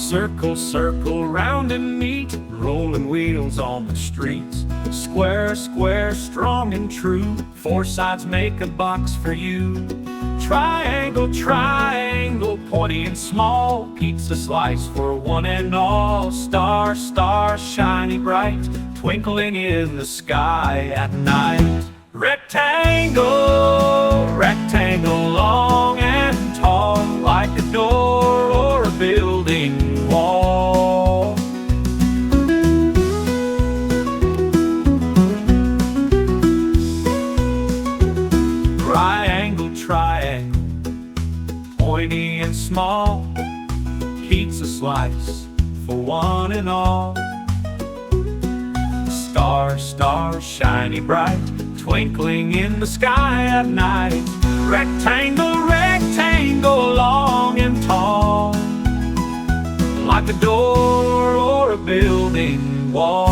Circle, circle, round and neat, rolling wheels on the streets. Square, square, strong and true, four sides make a box for you. Triangle, triangle, pointy and small, pizza slice for one and all. Star, star, shiny bright, twinkling in the sky at night. Rectangle, rectangle, long and tall, like a door or a building wall. Triangle, triangle, pointy and small, pizza slice for one and all. Star, star, shiny bright, twinkling in the sky at night. Rectangle, rectangle, long and tall, like a door or a building wall.